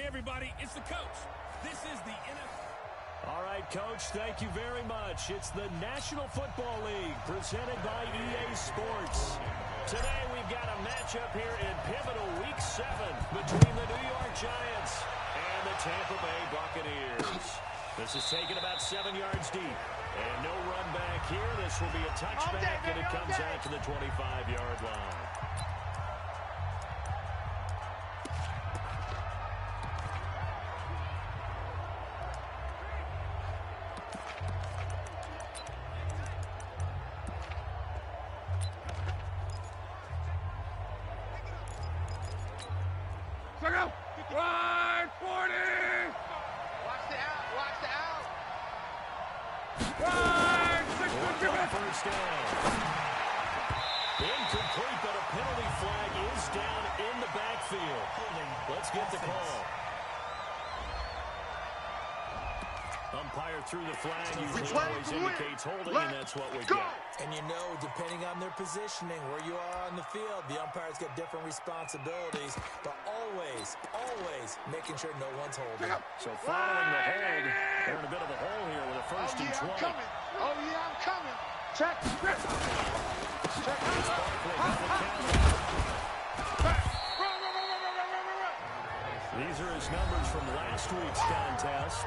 everybody, it's the coach. This is the NFL. All right, Coach, thank you very much. It's the National Football League presented by EA Sports. Today we've got a matchup here in pivotal Week 7 between the New York Giants and the Tampa Bay Buccaneers. This is taken about 7 yards deep. And no run back here. This will be a touchback, and it comes out to the 25-yard line. Run, 40! Watch the out, watch the out! Run, 6 first down. Incomplete, but a penalty flag is down in the backfield. Let's get the call. Umpire through the flag usually always indicates holding, and that's what we got. And you know, depending on their positioning, where you are on the field, the umpires get different responsibilities, but always making sure no one's holding. So following the hold, they're in a bit of a hole here with a first and 20. Oh, yeah, I'm coming. Check. These are his numbers from last week's contest.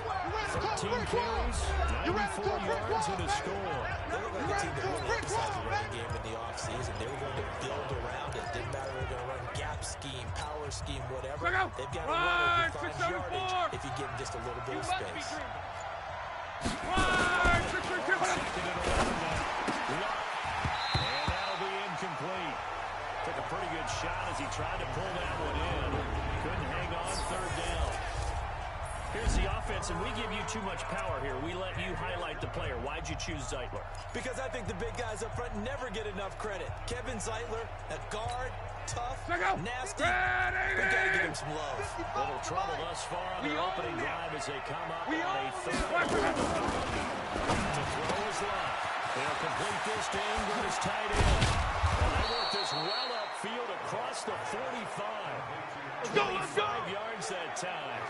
13 carries, 94 yards, and a score. They look like a team that really emphasized the running game in the offseason. They were going to build around it. Didn't matter if they were going to run gap scheme, power scheme, whatever. They've got to run it to find yardage if you get just a little bit of space. And that'll be incomplete. Took a pretty good shot as he tried to pull that one in. Couldn't hang on, third down. Here's the offense, and we give you too much power here. We let you highlight the player. Why'd you choose Zeitler? Because I think the big guys up front never get enough credit. Kevin Zeitler, a guard, tough, nasty. We got to give him some love. Little trouble thus far on their opening drive as they come up on a third. To throw his left. They'll complete this to Ingram, his tight end. And they work this well upfield across the 45. 25 yards that time.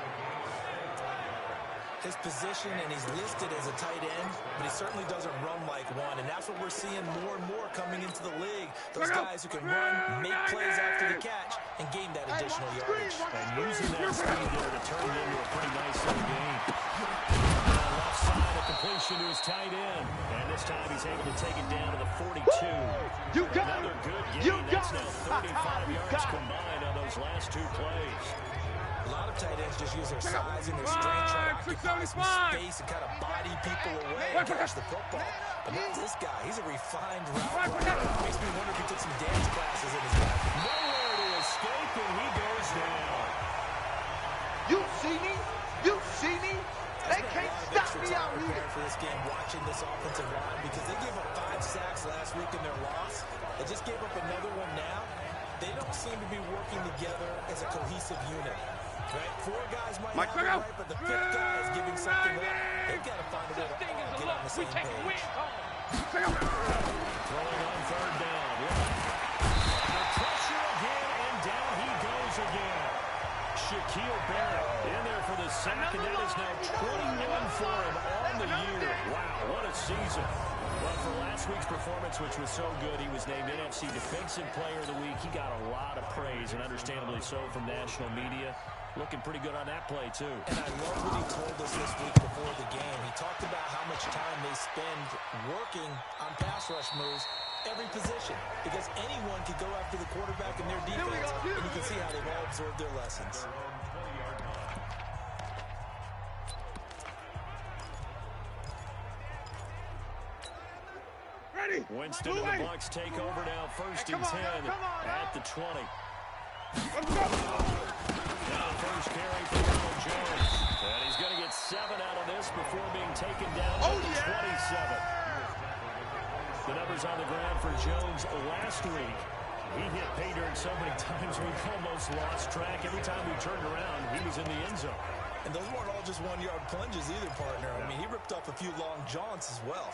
His position, and he's listed as a tight end, but he certainly doesn't run like one, and that's what we're seeing more and more coming into the league. Those guys who can run, make plays after the catch, and gain that additional yardage. And using that speed there to turn it into a pretty nice little game. Left side, a completion to his tight end. And this time he's able to take it down to the 42. Another good game. That's now 35 yards combined on those last two plays. A lot of tight ends just use their size and their strength, try to occupy some space and kind of body people away and catch the football. But not this guy. He's a refined route runner. Makes me wonder if he took some dance classes in his life. Nowhere to escape, and he goes down. You see me? You see me? They can't stop me out here. For this game, watching this offensive line, because they gave up 5 sacks last week in their loss. They just gave up another one now. They don't seem to be working together as a cohesive unit. Right? 4 guys might have it right, but the 5th guy is giving something up. They've got to find a way to all get on the same page. Throwing on third down. The pressure again, and down he goes again. Shaquille Barrett in there for the sack, and that is now 21 for him on the year. Wow, what a season. Well, for last week's performance, which was so good, he was named NFC Defensive Player of the Week. He got a lot of praise, and understandably so, from national media. Looking pretty good on that play, too. And I love what he told us this week before the game. He talked about how much time they spend working on pass rush moves, every position, because anyone could go after the quarterback in their defense, and you can see how they've all absorbed their lessons. Winston and the Bucs take over now, first and 10 at the 20. Now first carry for Ronald Jones. And he's going to get 7 out of this before being taken down to the 27. The numbers on the ground for Jones last week. He hit pay dirt so many times we almost lost track. Every time we turned around, he was in the end zone. And those weren't all just 1-yard plunges either, partner. I mean, he ripped off a few long jaunts as well.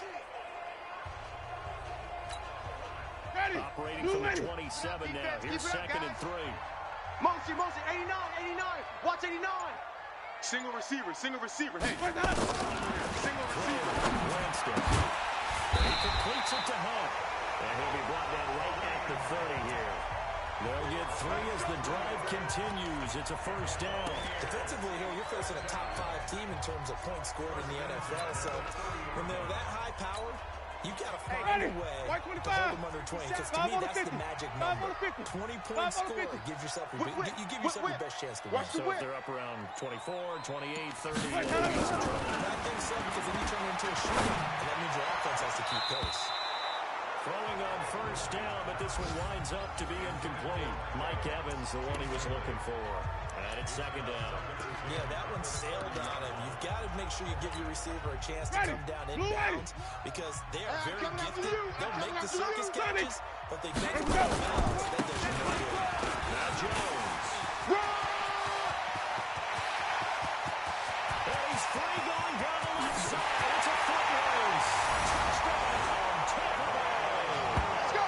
Operating from the 27 now. Here's second and 3. Mosi, 89, watch 89. Single receiver. Hey. Single receiver. Winston. He completes it to Hunt. And he'll be brought down right at the 30 here. They'll get 3 as the drive continues. It's a first down. Defensively here, you're facing a top 5 team in terms of points scored in the NFL. So when they're that high powered, you got to find a way to hold them under 20. Because to me, that's the magic number. 20-point score gives yourself your best chance to win. So if they're up around 24, 28, 30. I think so, because then you turn it into a shootout, and that means your offense has to keep pace. Throwing on first down, but this one winds up to be incomplete. Mike Evans, the one he was looking for. And it's second down. Yeah, that one sailed on him. You've got to make sure you give your receiver a chance to come down inbounds because they are very gifted. They'll make the circus catches, but they make them out of bounds. That does you no good. Now Jones. And he's free going down the left side. It's a foot race. Touchdown, Tampa Bay. Let's go.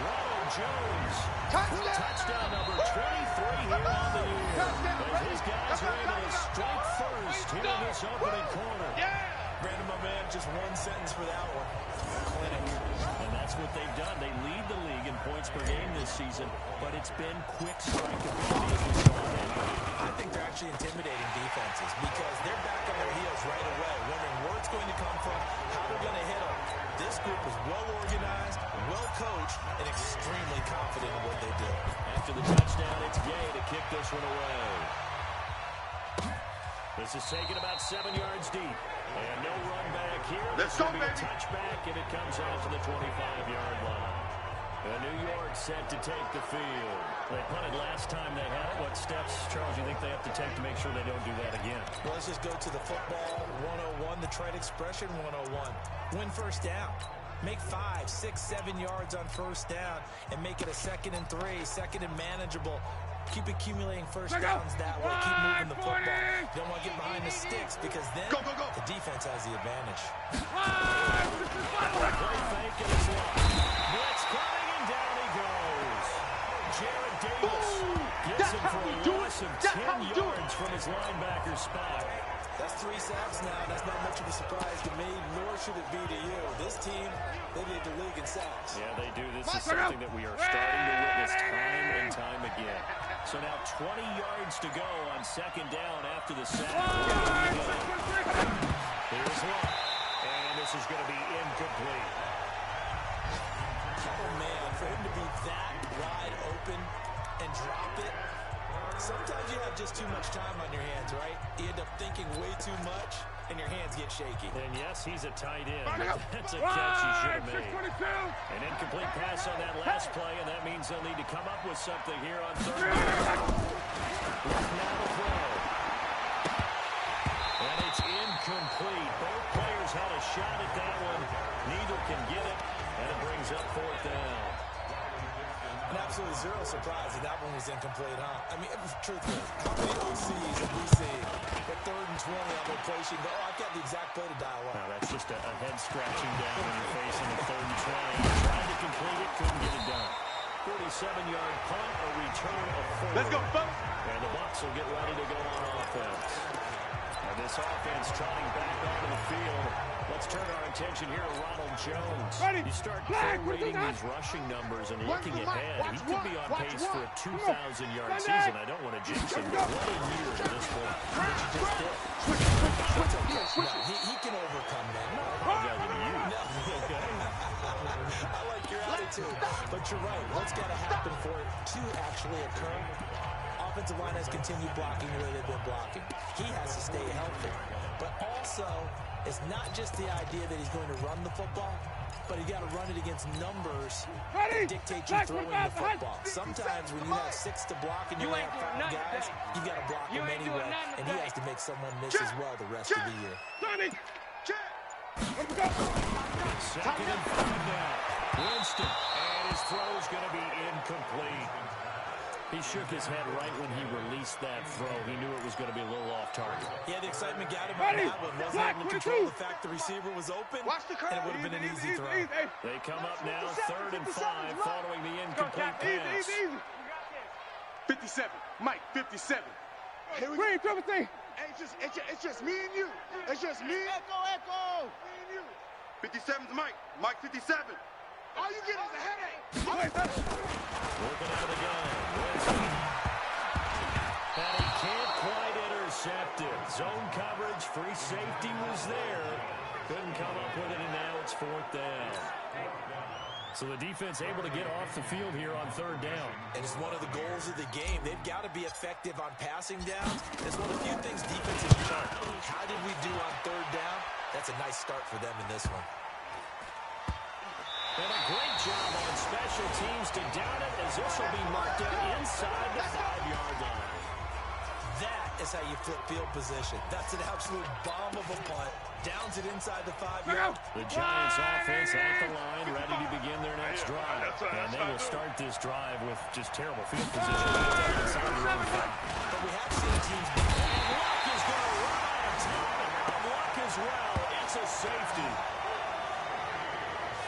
Ronald Jones. Touchdown number 23 here on the year. As his guys are able to strike first here in this opening quarter. Brandon, my man, just one sentence for that one. Clinic. And that's what they've done. They lead the league in points per game this season, but it's been quick strike ability as we saw it. I think they're actually intimidating defenses because they're back on their heels right away, wondering where it's going to come from, how they're going to hit them. This group is well organized, well coached, and extremely confident in what they do. After the touchdown, it's Gay to kick this one away. This is taken about 7 yards deep. And no run back here. Let's go, baby. Touchback, and it comes out to the 25-yard line. New York set to take the field. They punted last time they had it. What steps, Charles, do you think they have to take to make sure they don't do that again? Well, let's just go to the football 101, the trade expression 101. Win first down. Make 5, 6, 7 yards on first down and make it a 2nd and 3, 2nd and manageable. Keep accumulating first downs that way. Keep moving the football. You don't want to get behind the sticks because then the defense has the advantage. Play fake and it's locked. Blitz coming and down he goes. Jared Davis gets him for a loss of 10 yards from his linebacker spot. That's 3 sacks now. That's not much of a surprise to me, nor should it be to you. This team, they lead the league in sacks. Yeah, they do. This is something that we are starting to witness time and time again. So now 20 yards to go on second down after the sack. Here's one. And this is going to be incomplete. Oh, man, for him to be that wide open and drop it, sometimes you have just too much time on your hands, right? You end up thinking way too much, and your hands get shaky. And yes, he's a tight end. That's a catch he should have made. An incomplete pass on that last play, and that means they'll need to come up with something here on third down. Now the throw. And it's incomplete. Both players had a shot at that one. Neither can get it, and it brings up fourth down. And absolutely zero surprise that that one was incomplete, huh? I mean, truthfully, how many OCs have we seen at 3rd and 20 on their play sheet? Oh, I've got the exact play to dial up. Now, that's just a head scratching down when you're facing a 3rd and 20. Tried to complete it, couldn't get it done. 47-yard punt, a return of 4. Let's go, folks. And the Bucs will get ready to go on offense. And this offense trotting back onto the field. Let's turn our attention here to Ronald Jones. You start rating these rushing numbers and looking ahead. He could be on pace for a 2,000-yard season. I don't want to jinx him, but what a year at this point. But you just did. It's okay. No, he can overcome that. I apologize to you. No. I like your attitude. But you're right. What's got to happen for it to actually occur? Offensive line has continued blocking the way they've been blocking. He has to stay healthy. But also, it's not just the idea that he's going to run the football, but you got to run it against numbers that dictate you throwing the football. Sometimes when you have 6 to block and you have 5 guys, you got to block them anyway, and he has to make someone miss as well the rest of the year. Second and 5 now. Winston, and his throw's going to be incomplete. He shook his head right when he released that throw. He knew it was going to be a little off target. Yeah, the excitement got him on that one. Wasn't able to control the fact the receiver was open, and it would have been an easy throw. They come up now, 3rd and 5, following the incomplete pass. 57. Mike, 57. Here we go. It's just me and you. It's just me. Echo. Me and you. 57's Mike. Mike 57. All you get is a headache. Working out of the gun. And he can't quite intercept it. Zone coverage, free safety was there. Couldn't come up with it, and now it's 4th down. So the defense able to get off the field here on 3rd down. And it's one of the goals of the game. They've got to be effective on passing downs. It's one of the few things defenses learn. How did we do on 3rd down? That's a nice start for them in this one. And a great job on special teams to down it, as this will be marked out inside the 5-yard line. That is how you flip field position. That's an absolute bomb of a punt. Downs it inside the 5-yard. The Giants offense at the line, ready to begin their next drive. And they will start this drive with just terrible field position. But we have seen teams be. And Luck is going to run out of time. And Luck as well. It's a safety.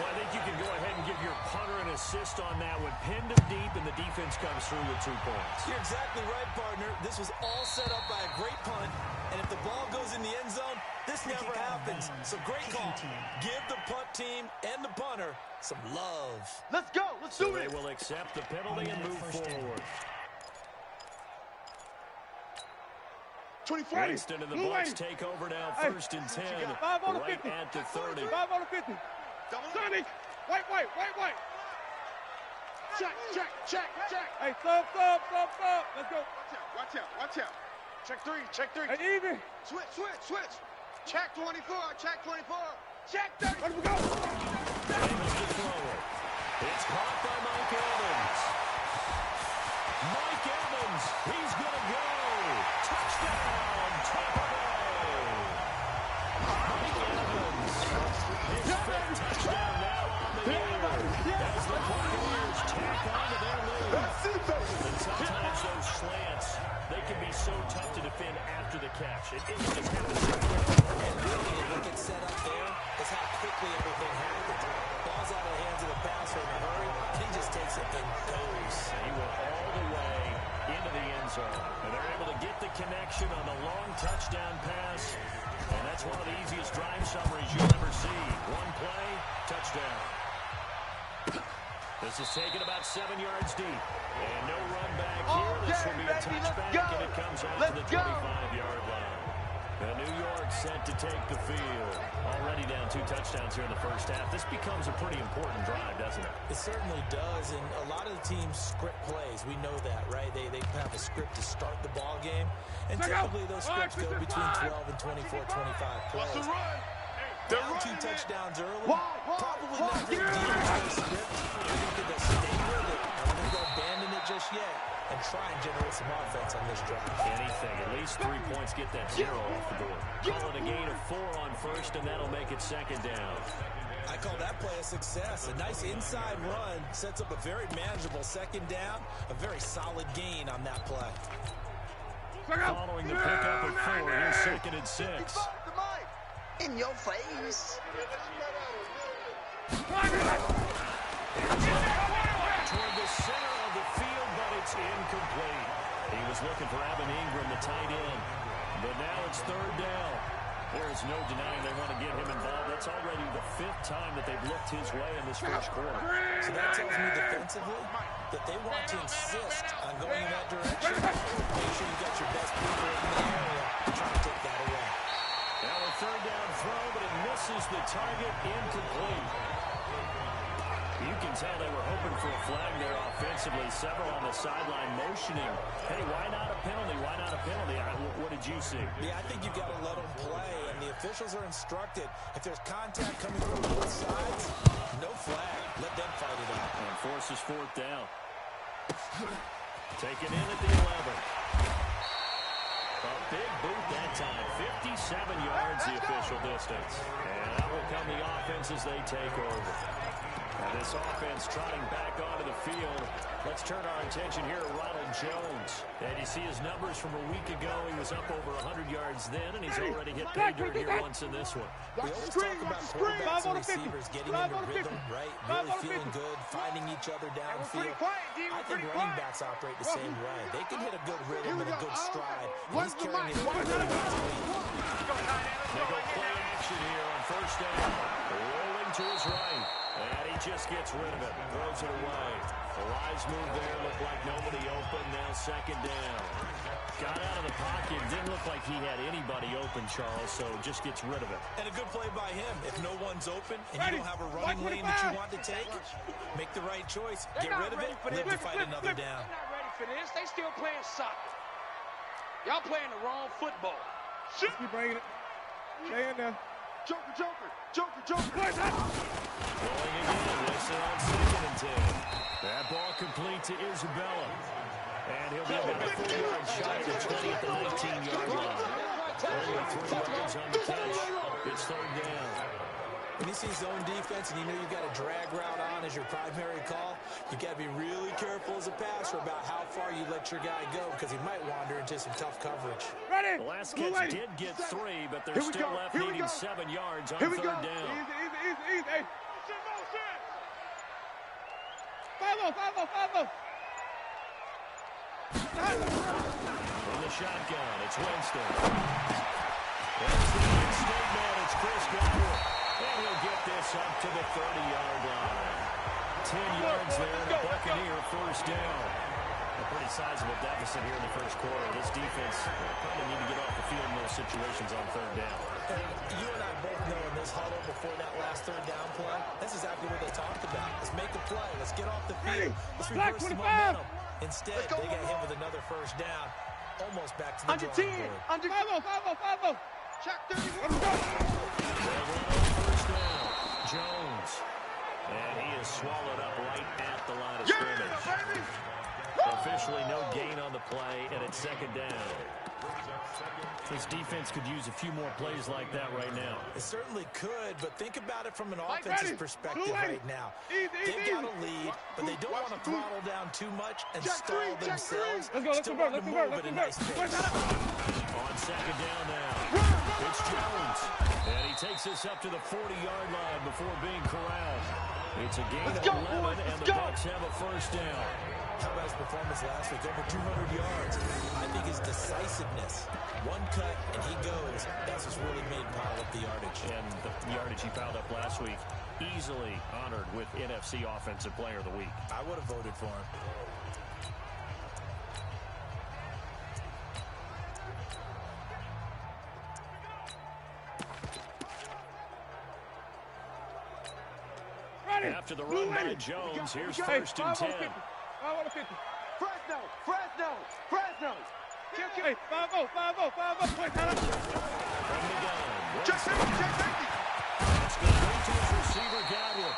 Well, I think you can go ahead and give your punter an assist on that one. Pinned him deep, and the defense comes through with 2 points. You're exactly right, partner. This was all set up by a great punt. And if the ball goes in the end zone, this never happens. So great call. Give the punt team and the punter some love. Let's go. Let's do it. They will accept the penalty and move forward. 24. Winston and the Bucs take over now, 1st and 10, right at the 30. 5 on the 50. Sonny, white. Check. Hey, stop. Let's go. Watch out. Check 3. Hey, even. Switch. Check 24. Check 30. Let me go. Able to throw it. It's caught by Mike Evans. Mike Evans, he's going to go. Touchdown, Tampa Bay. Mike Evans, his 5th touchdown now on the year. As the Buccaneers tack on to their lead. And sometimes those slants, they can be so tough to defend after the catch. It just happens. And really, what gets set up there is how quickly everything happens. Ball's out of the hands of the passer in a hurry. He just takes it and goes. He went all the way into the end zone. And they're able to get the connection on the long touchdown pass. And that's one of the easiest drive summaries you'll ever see. One play, touchdown. This is taken about 7 yards deep. And no run back here. This will be a touchback, and it comes out to the 25-yard line. And New York set to take the field. Already down 2 touchdowns here in the first half. This becomes a pretty important drive, doesn't it? It certainly does, and a lot of the teams script plays. We know that, right? They have a script to start the ball game, and typically those scripts go between 12 and 24, 25 plays. Down 2 touchdowns early, probably not the deal for the script. I think they'll stay with it. I don't think they'll abandon it just yet and try and generate some offense on this drive. Anything. At least 3 points, get that 0 off the board. Call it a gain of 4 on 1st, and that'll make it 2nd down. I call that play a success. A nice inside run sets up a very manageable 2nd down. A very solid gain on that play. Following the pickup of 4, here's 2nd and 6. In your face. Toward the center of the field, but it's incomplete. He was looking for Evan Ingram, the tight end. But now it's 3rd down. There is no denying they want to get him involved. That's already the 5th time that they've looked his way in this first quarter. So that tells me defensively that they want to insist on going in that direction. Make sure you got your best people in the area to try to take that away. Now a 3rd down throw, but it misses the target, incomplete. You can tell they were hoping for a flag there offensively. Several on the sideline motioning. Hey, why not a penalty? Why not a penalty? What did you see? Yeah, I think you've got to let them play, and the officials are instructed. If there's contact coming from both sides, no flag. Let them fight it out. And forces 4th down. Taken in at the 11. A big boot that time. 57 yards the official distance. And that will come the offense as they take over. And this offense trotting back onto the field. Let's turn our attention here to Ronald Jones. And you see his numbers from a week ago. He was up over 100 yards then, and he's already hit pay dirt here once in this one. We always talk about quarterbacks and receivers getting into rhythm, right? Really feeling good, finding each other downfield. I think running backs operate the same way. They can hit a good rhythm and a good stride. And he's carrying it over to the Nickel play action here on first down. Rolling to his right. And he just gets rid of it. Throws it away. The wise move there. Looked like nobody open. Now second down. Got out of the pocket. Didn't look like he had anybody open, Charles, so just gets rid of it. And a good play by him. If no one's open and you don't have a running lane that you want to take, make the right choice. Get rid of it. Live to fight another down. They're not ready for this. They still playing soccer. Y'all playing the wrong football. Keep bringing it. Stay in there. Joker, Joker, Joker, Joker. Going again. Wilson on 2nd and 10. That ball complete to Isabella. And he'll be about a 4-yard shot at the 20 at the 19-yard line. Only 3 yards on the catch. It's third down. When you see zone defense and you know you've got a drag route on as your primary call, you got to be really careful as a passer about how far you let your guy go because he might wander into some tough coverage. The last catch did get 3, but they're still left needing 7 yards on third down. Easy. Hey. Follow. From the shotgun, it's Winston. There's the in-state man, it's Chris Godwin. And he'll get this up to the 30-yard line. 10 yards there, and a Buccaneer first down. A pretty sizable deficit here in the first quarter. This defense probably need to get off the field in those situations on third down. And you and I both know in this huddle before that last third down play, that's exactly what they talked about. Let's make a play. Let's get off the field. Let's reverse the momentum. Instead, they got hit with another first down. Almost back to the drawing board. Under 10. Follow. Check 31. They'll run on first down. Jones. And he is swallowed up right at the line of scrimmage. Baby. Officially no gain on the play, and it's second down. This defense could use a few more plays like that right now. It certainly could, but think about it from an offensive perspective right now. They've got a lead, but they don't want to throttle down too much and stall themselves. Still want to move at a nice pace. On second down now, it's Jones. And he takes this up to the 40-yard line before being corralled. It's a gain of 11, and the Bucs have a first down. How about his performance last week? Over 200 yards. I think his decisiveness, one cut and he goes, that's what's really made pile up the yardage. And the yardage he piled up last week, easily honored with NFC Offensive Player of the Week. I would have voted for him. After the run by Jones, here's first and 10. Fresno. Hey, 5-0. Point, From the gun. Check safety. It's going right to his receiver, Godwin.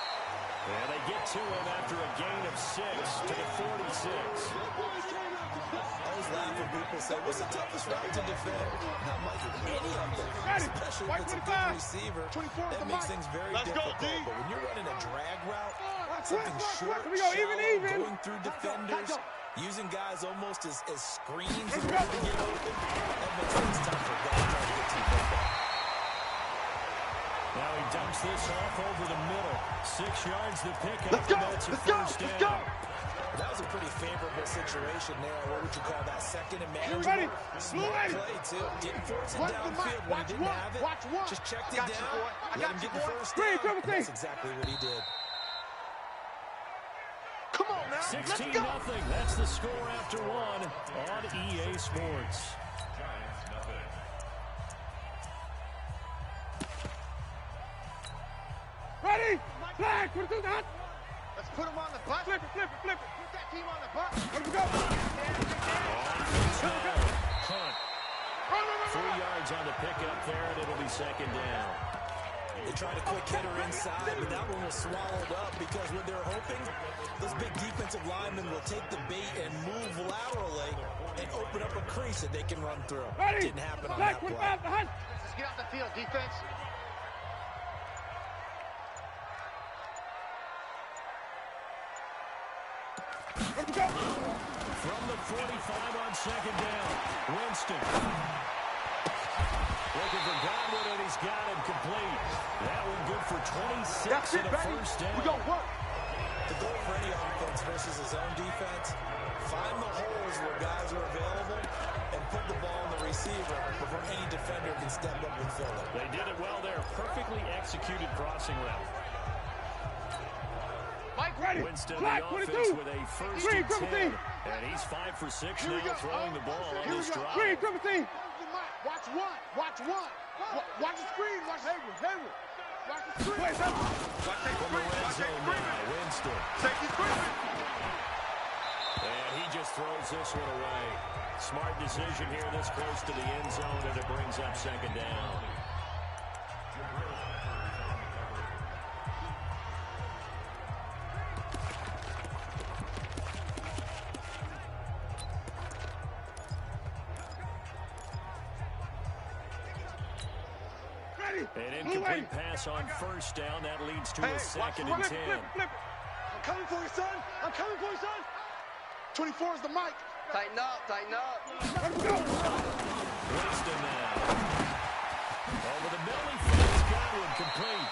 And they get to him after a gain of 6 to the 46. I always laugh when people say, what's the toughest route to defend? Not much any of them, especially if it's a good receiver. That makes things very difficult. But when you're running a drag route, something short, shallow, going through defenders, using guys almost as screens in order to get open, that makes things tough for guys trying to get to the football. Now he dumps this off over the middle. 6 yards to pick up, and that's a first down. That was a pretty favorable situation there. What would you call that? Second and manageable. Smart play, too. Didn't force it downfield when he didn't have it. Just checked it down. Let him get the first down. And that's exactly what he did. Come on now. 16-0. That's the score after one on EA Sports. Ready? Flag. Put it down. Let's put him on the bus. Flip it. Put that team on the bus. Let's go. Hunt. 3 yards on the pickup there, and it'll be second down. They tried a quick hitter inside, but that one was swallowed up because what they're hoping, those big defensive linemen will take the bait and move laterally and open up a crease that they can run through. Didn't happen on that play. Let's get off the field, defense. From the 45 on second down, Winston. Looking for Godwin, and he's got him complete. That one good for 26 and a first down. We gonna work. The goal for any offense versus his own defense, find the holes where guys are available and put the ball on the receiver before any defender can step up and fill it. They did it well there. Perfectly executed crossing route. Mike, ready. Winston, Flag, the offense 22. with a first Green, and 10. And he's 5 for 6 now throwing the ball on this drive. Green, 17. Watch one. Watch one. Watch the screen. Watch Hayward. Watch the screen. Wait, Watch that From the screen. red Watch that zone screen. now, Winston. Safety screen. And he just throws this one away. Smart decision here this close to the end zone, and it brings up second down. An incomplete pass on first down. That leads to a second and 10. I'm coming for you, son. I'm coming for you, son. 24 is the mic. Tighten up, tighten up. Winston now. Over the middle, he finds Godwin complete.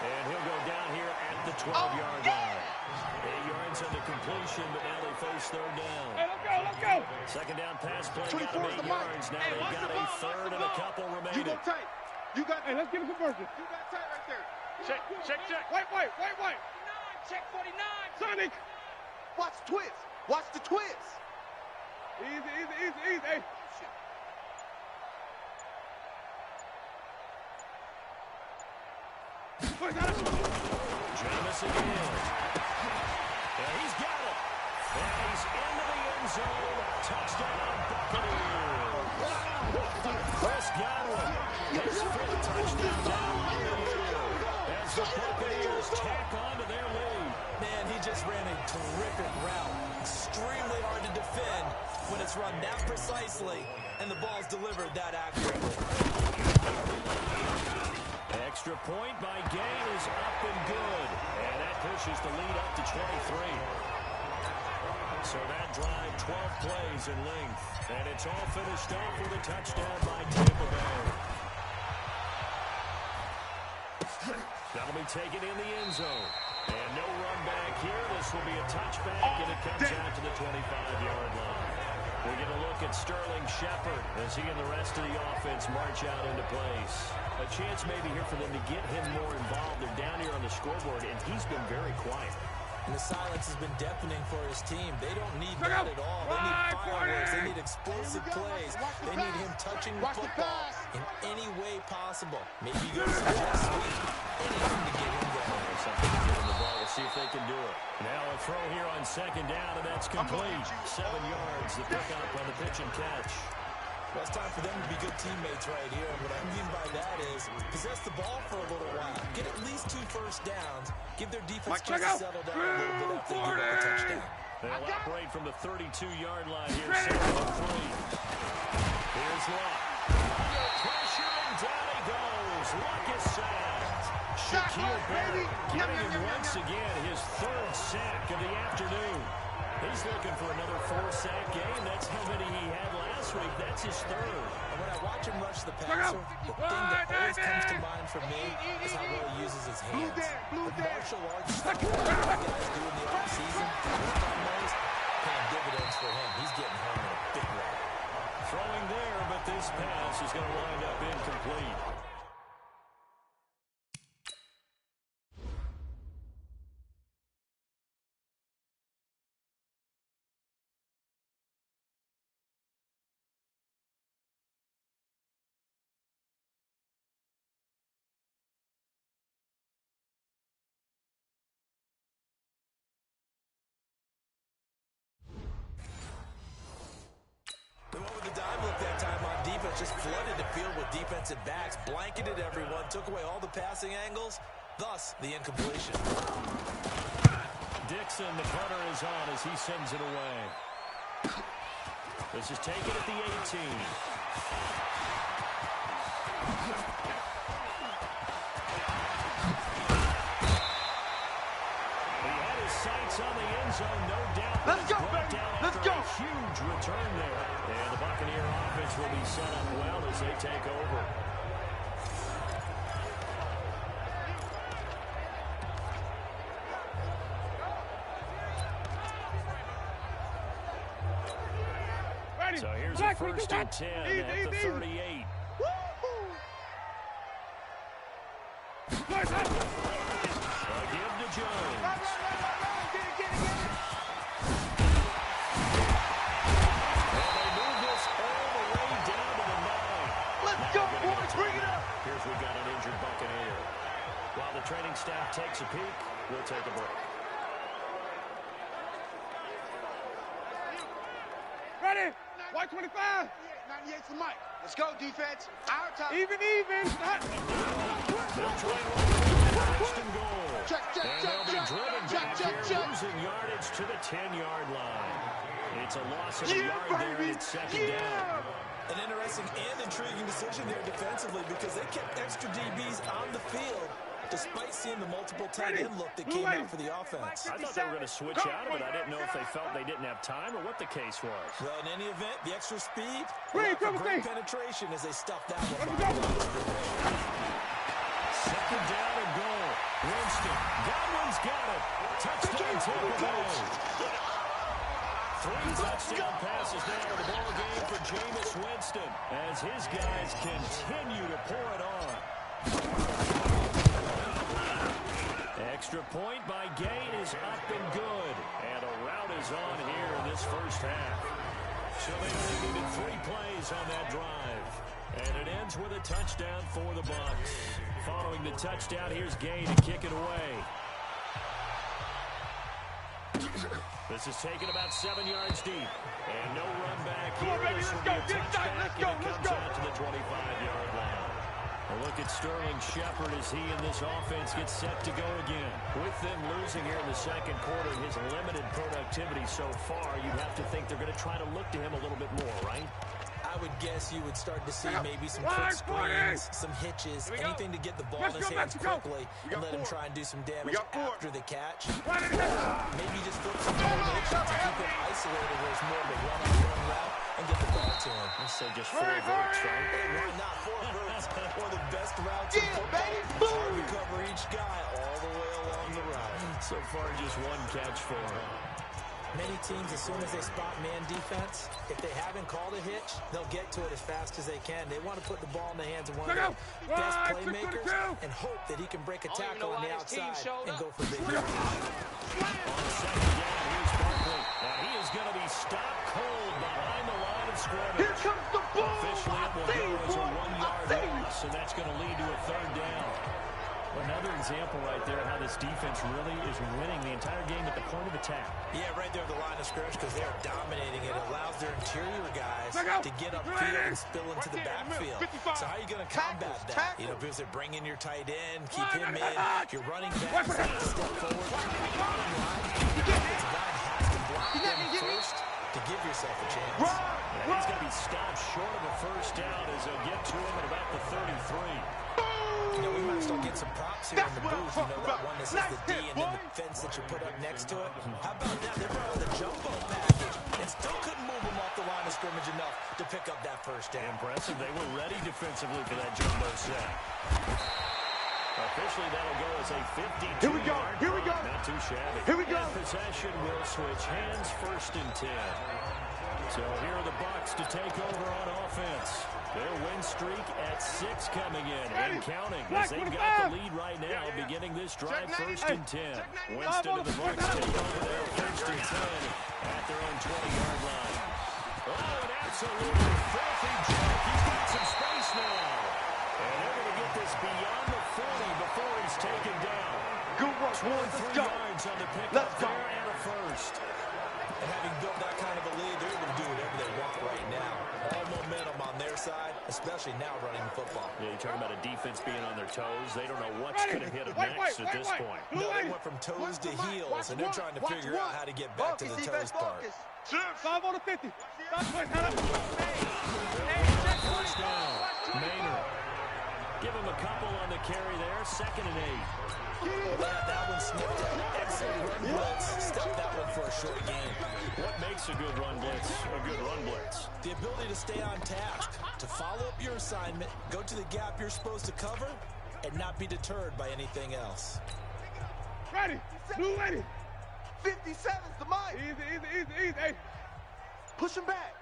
And he'll go down here at the 12-yard line. 8 yards on the completion, but now they face third down. Hey, let's go. Second down pass play, 24 got is him 8 the mic. yards. Now they've got a third and a couple You remaining. go tight. You got. Hey, let's get a conversion. You got tight right there. Check. Wait. Check 49. Sonic. Watch the twist. Watch the twist. Easy. Hey. Jameson in. And he's got it. And he's into the end zone. Touchdown, Buccaneers. Chris Godwin, his fifth touchdown down on the year. As the Buccaneers tack on to their lead. Man, he just ran a terrific route. Extremely hard to defend when it's run that precisely and the ball's delivered that accurately. Extra point by Gay is up and good. And that pushes the lead up to 23. So that drive, 12 plays in length. And it's all finished off with a touchdown by Tampa Bay. That'll be taken in the end zone. And no run back here. This will be a touchback, and it comes out to the 25-yard line. We get a look at Sterling Shepard as he and the rest of the offense march out into place. A chance maybe here for them to get him more involved. They're down here on the scoreboard, and he's been very quiet. And the silence has been deafening for his team. They don't need that at all. They need fireworks. They need explosive plays. They need him touching the football in any way possible. Maybe you go some jet sweep. Anything to get him going. Something to get him the ball. We'll see if they can do it. Now a throw here on second down, and that's complete. 7 yards, the pickup on the pitch and catch. Well, it's time for them to be good teammates right here. And what I mean by that is possess the ball for a little while. Get at least 2 first downs. Give their defense a chance to settle down a little bit after they give up a touchdown. They'll operate from the 32-yard line here. 7-3. Here's Luck. Pressure, and down he goes. Luck is sacked. Shaquille Barrett getting him once again his 3rd sack of the afternoon. He's looking for another 4-sack game. That's how many he had last week. That's his 3rd. And when I watch him rush the passer, the thing that always comes to mind for me is how well he uses his hands. The martial arts stuff that guys do in the offseason, paying dividends for him. He's getting home in a big way. Throwing there, but this pass is going to wind up incomplete. Just flooded the field with defensive backs, blanketed everyone, took away all the passing angles, thus the incompletion. Dixon, the punter, is on as he sends it away. This is taken at the 18. He had his sights on the end zone, no doubt. Let's go, baby. Let's go. A huge return there. And the Buccaneer offense will be set up well as they take over. So here's a 1st and 10 at the 38. Give to Jones. And they move this all the way down to the 9. Let's go, boys. Bring it up. Here's we got an injured Buccaneer. While the training staff takes a peek, we'll take a break. Ready? White 25. 98 for Mike. Let's go, defense. Our time. Even. They'll try and run first and goal. And they'll be driven back here, losing yardage to the 10-yard line. It's a loss of a yard there, and it's 2nd down. An interesting and intriguing decision there defensively because they kept extra DBs on the field despite seeing the multiple tight end look that came out for the offense. I thought they were going to switch out of it. I didn't know if they felt they didn't have time or what the case was. Well, in any event, the extra speed, great penetration as they stuffed that one. 2nd down and goal. Winston. Godwin's got it. Touchdown, Tampa Bay. 3 touchdown passes now in the ball game for Jameis Winston as his guys continue to pour it on. Extra point by Gay is up and good. And a route is on here in this first half. So they only needed 3 plays on that drive. And it ends with a touchdown for the Bucs. Following the touchdown, here's Gay to kick it away. This is taken about 7 yards deep. And no run back here. This will be a touchback, and it comes out to the 25-yard line. A look at Sterling Shepard as he and this offense gets set to go again. With them losing here in the 2nd quarter, his limited productivity so far, you'd have to think they're going to try to look to him a little bit more, right? I would guess you would start to see maybe some quick screens, some hitches, anything to get the ball in his hands quickly and let him try and do some damage after the catch. Maybe just flip some formation to keep him isolated where it's more of a run-on-run route and get the ball to him. Let's say just 4 verts, right? Why not 4 verts? One of the best routes in football. Hard to cover each guy all the way along the route. So far, just 1 catch for him. Many teams, as soon as they spot man defense, if they haven't called a hitch, they'll get to it as fast as they can. They want to put the ball in the hands of one of their best playmakers and hope that he can break a tackle on the outside and go for big yards. On 2nd down, here's Barkley. Now he is going to be stopped cold behind the line of scrimmage. Here comes the ball. Officially, it will go as a 1-yard loss, and that's going to lead to a 3rd down. Another example right there of how this defense really is winning the entire game at the point of attack. Yeah, right there at the line of scrimmage because they're dominating it. It allows their interior guys to get upfield and spill into the backfield. So how are you going to combat that? You know, because they're bringing your tight end, keep him in. Your running back has to step forward. Bottom line, the defensive line has to block them first to give yourself a chance. Yeah, he's going to be stopped short of a 1st down as they'll get to him at about the 33. You know, we might still get some props here in the booth. You know, that one that says the D and then the fence that you put up next to it. How about that? They brought out the jumbo package and still couldn't move them off the line of scrimmage enough to pick up that 1st down. Impressive. They were ready defensively for that jumbo set. Officially, that'll go as a 52-yard. Here we go. Here we go. Not too shabby. Here we go. And possession will switch hands. 1st and 10. So here are the Bucs to take over on offense. Their win streak at 6 coming in and counting as they've got the lead right now beginning this drive. 1st and 10. Winston and the Bucs take over their 1st and 10 at their own 20-yard line. Oh, an absolutely filthy jerk. He's got some space now. And they're going to get this beyond the 40 before he's taken down. Good work, 23 yards on the pickup there and a 1st. And having built that kind of a lead, they're able to do whatever they want right now. All momentum on their side, especially now running the football. Yeah, you're talking about a defense being on their toes. They don't know what's going to hit them next at this point. No, they went from toes to heels, and they're trying to figure out how to get back to the toes part. 5 on the 50. First down, Maynard. Give him a couple on the carry there. 2nd and 8. Yeah, that one sniffed out. Excellent run blitz. Stop that one for a short gain. What makes a good run blitz a good run blitz? The ability to stay on task, to follow up your assignment, go to the gap you're supposed to cover, and not be deterred by anything else. Ready. Blue ready. 57's the mic. Easy. Hey. Push him back.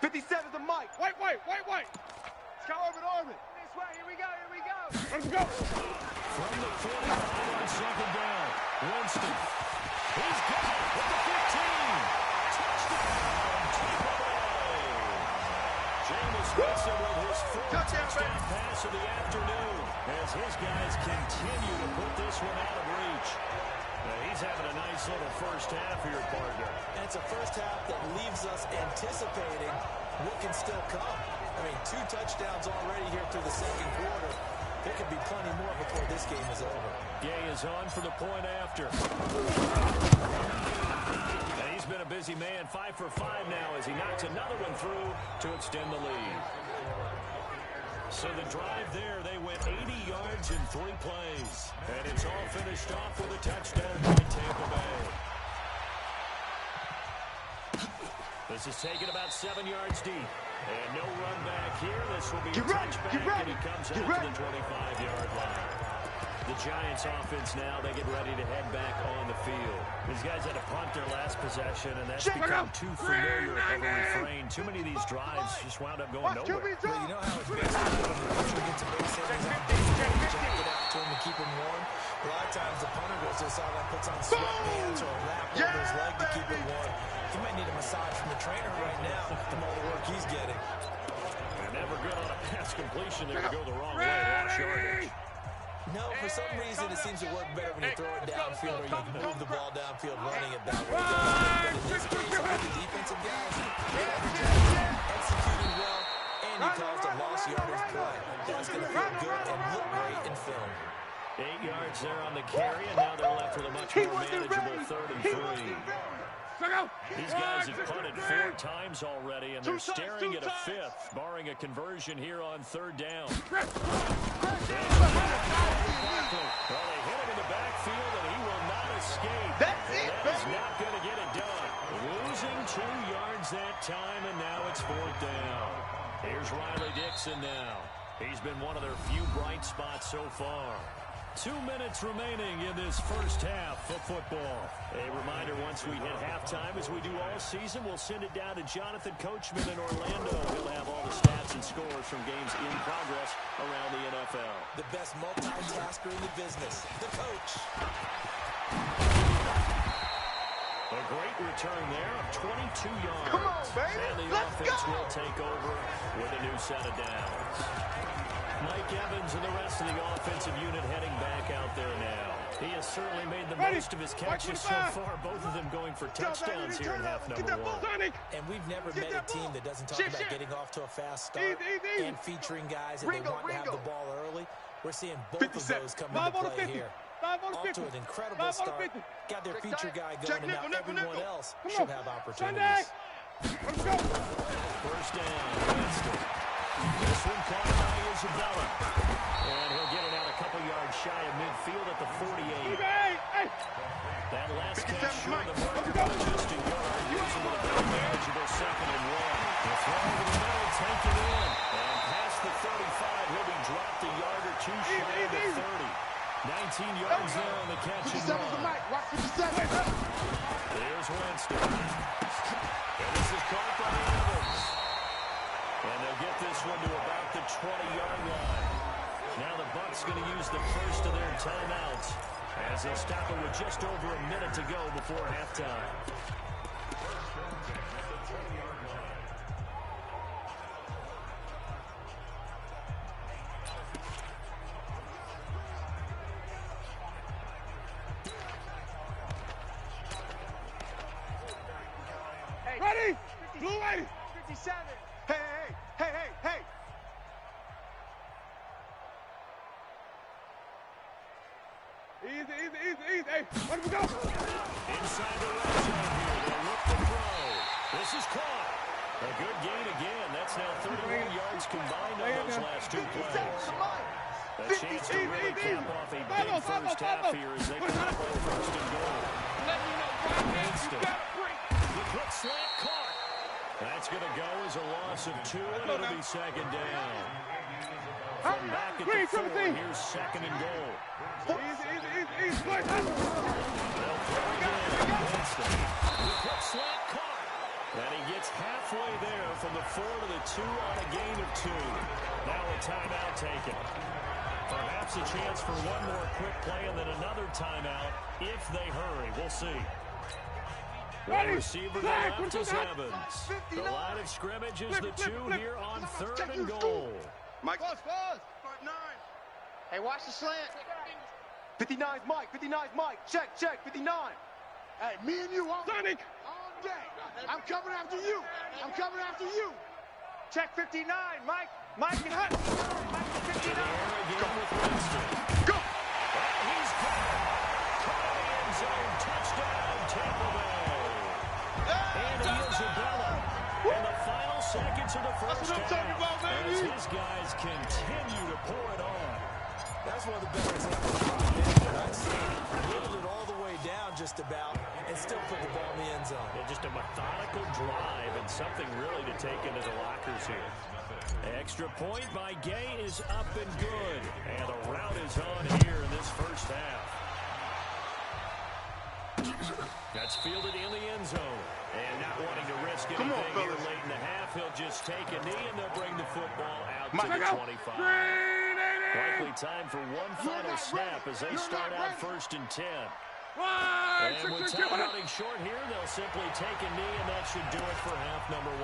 57's the mic. White. Sky orbit. This way, here we go. Let's go. From the 45 on 2nd down. Winston. He's got it with the 15. Touchdown, Tampa Bay. Jameis Winston with his 4th touchdown pass of the afternoon as his guys continue to put this one out of reach. He's having a nice little first half here, partner. And it's a first half that leaves us anticipating what can still come. I mean, 2 touchdowns already here through the 2nd quarter. There could be plenty more before this game is over. Gay is on for the point after. And he's been a busy man, 5 for 5 now as he knocks another one through to extend the lead. So the drive there, they went 80 yards in 3 plays. And it's all finished off with a touchdown by Tampa Bay. This is taken about 7 yards deep. And no run back here. This will be a touchback, and he comes out to the 25-yard line. The Giants offense now, they get ready to head back on the field. These guys had to punt their last possession, and that's become too familiar of a refrain. Too many of these drives just wound up going nowhere. Well, you know how it's basically when the punter gets a base hit, he's on base, jack it out to him to keep him warm. A lot of times the punter goes to the sideline, puts on sweatpants or a wrap over his leg to keep him warm. He might need a massage from the trainer right now from all the work he's getting. They're never good on a pass completion. They would go the wrong way, lost yardage. No, for some reason it seems to work better when you throw it downfield or you move the ball downfield running it that way. But in this case, I think the defensive guys, they have the job executing well, and he caused a lost yardage play. That's going to feel good and look great in film. 8 yards there on the carry, and now they're left with a much more manageable 3rd and 3. These guys have punted 4 times already, and they're staring at a 5th, barring a conversion here on 3rd down. Well, they hit him in the backfield, and he will not escape. That's it, That is not going to get it done. Losing 2 yards that time, and now it's 4th down. Here's Riley Dixon now. He's been one of their few bright spots so far. 2 minutes remaining in this first half of football. A reminder, once we hit halftime, as we do all season, we'll send it down to Jonathan Coachman in Orlando. He'll have all the stats and scores from games in progress around the NFL. The best multitasker in the business, the coach. A great return there of 22 yards. Come on, baby. And the offense will take over with a new set of downs. Mike Evans and the rest of the offensive unit heading back out there now. He has certainly made the most of his catches so far, both of them going for touchdowns here in half number 1. And we've never met a team that doesn't talk about getting off to a fast start and featuring guys that they want to have the ball early. We're seeing both of those come into play here. Off to an incredible start. Got their feature guy going, and now everyone else should have opportunities. Let's go. First down, Winston. This one caught by Isabella. And he'll get it out a couple yards shy of midfield at the 48. That last catch short of the marker by just a yard. Using with a very manageable 2nd and 1. The throw over the middle, take it in. And past the 35, he'll be dropped a yard or 2 shy of the 30. 19 yards there on the catch and run. There's Winston. And this is caught by Evans. And they'll get this one to about the 20-yard line. Now the Bucs going to use the first of their timeouts as they stop it with just over a minute to go before halftime. Ready? Blue ready. 57. Hey. Easy. Hey, let me go. Inside the red zone here. They'll look to throw. This is caught. A good gain again. That's now 31 yards combined on those last 2 plays. A chance to really cap off a big first half here as they come up on first and goal. Winston. The quick slant caught. That's going to go as a loss of 2, and it'll be second down. From back at the 4, here's second and goal. They'll throw again. Winston. The quick slant caught. And he gets halfway there from the 4 to the 2 on a gain of 2. Now a timeout taken. Perhaps a chance for one more quick play and then another timeout if they hurry. We'll see. The receiver to the left is Evans. The line of scrimmage is the 2 here on third and goal. Mike. Pause. 9. Hey, watch the slant. 59's Mike. 59's Mike. Check. 59. Hey, me and you all Sonic. day. I'm coming after you. Check 59. Mike and Hutch. Mike 59. Again with Winston. Go. And he's got it. Caught in the end zone. Touchdown, Tampa Bay. And Isabella. In the final seconds of the first half. As his guys continue to pour it on. That's one of the better examples that I've seen. Whittled it all the way down just about and still put the ball in the end zone. Yeah, just a methodical drive and something really to take into the lockers here. Extra point by Gay is up and good. And the route is on here in this first half. That's fielded in the end zone. And not wanting to risk anything here late in the half, he'll just take a knee and they'll bring the football out to the 25. Likely time for one final snap as they start out first and 10. And with time running short here, they'll simply take a knee, and that should do it for half number 1.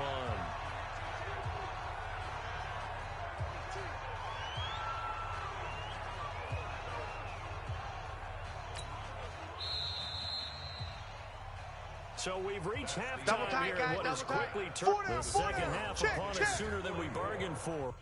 So we've reached halftime here in what has quickly turned the second half upon us sooner than we bargained for.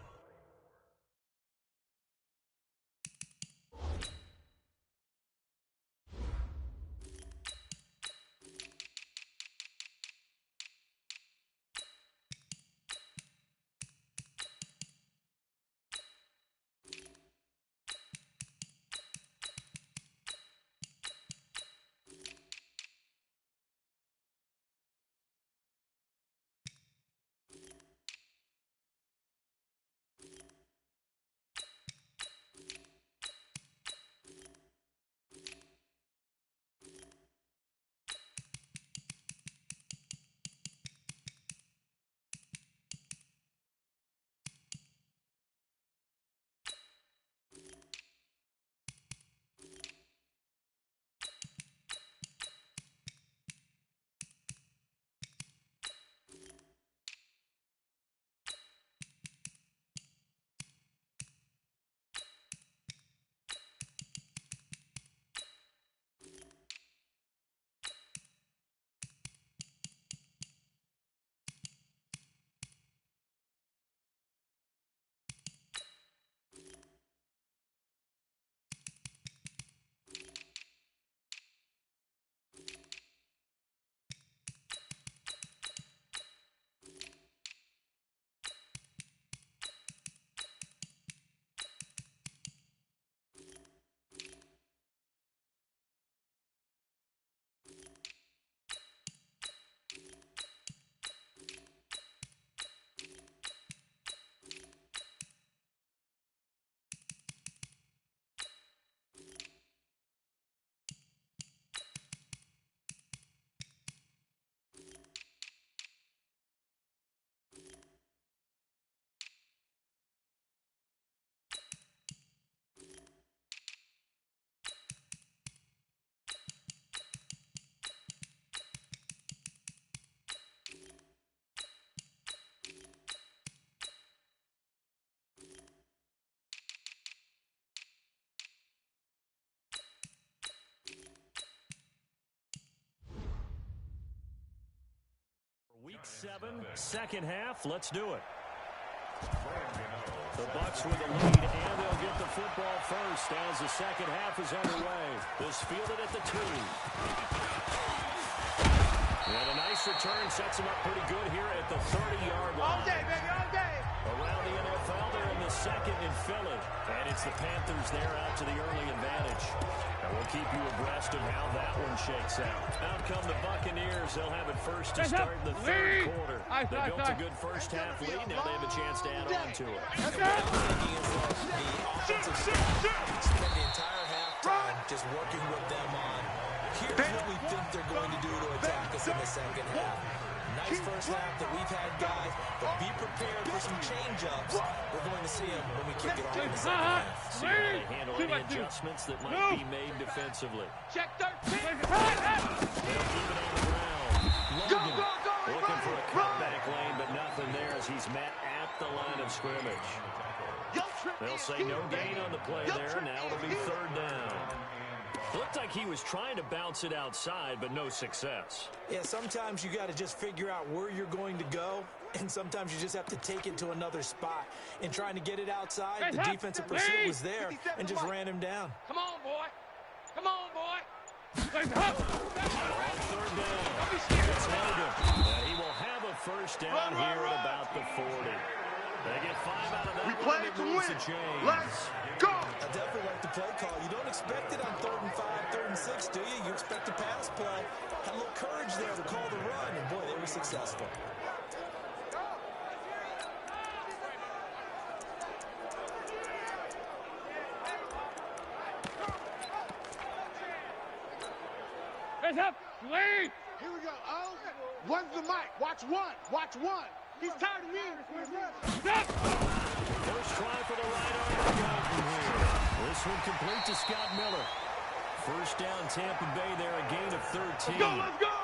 Week 7, second half. Let's do it. The Bucs with the lead, and they'll get the football first as the second half is underway. This fielded at the 2. And a nice return sets him up pretty good here at the 30-yard line. All day, baby, all day. Around the NFL, they're in the second in Philly. And it's the Panthers there out to the early advantage. And we'll keep you abreast of how that one shakes out. Out come the Buccaneers. They'll have it first to start in the third quarter. They built a good first-half lead. Now they have a chance to add on to it. And what I'm thinking is that the offensive staff spend the entire halftime just working with them on here's what we think they're going to do to attack us in the second half. Nice first half that we've had, guys, but be prepared for some change-ups. We're going to see them when we kick it off in the second half. See how they handle any adjustments that might be made defensively. Check 13. They'll keep it on the ground. Logan looking for a cutback lane, but nothing there as he's met at the line of scrimmage. They'll say no gain on the play there. Now it'll be third down. Looked like he was trying to bounce it outside, but no success. Yeah, sometimes you got to just figure out where you're going to go, and sometimes you just have to take it to another spot. In trying to get it outside, the defensive pursuit was there and just ran him down. Come on, boy. Come on, boy. On third down, it's Logan. And he will have a first down here at about the 40. They get 5 out of that. We play to win. Let's go. I definitely like the play call. You don't expect it on 3rd and 5, 3rd and 6, do you? You expect a pass play. Had a little courage there to call the run, and boy, they were successful. Hands up. Lead. Here we go. Oh, one's the mic. Watch one. Watch one. He's tired of me. Stop. First try for the right arm. This one complete to Scott Miller. First down Tampa Bay there, a gain of 13. Let's go.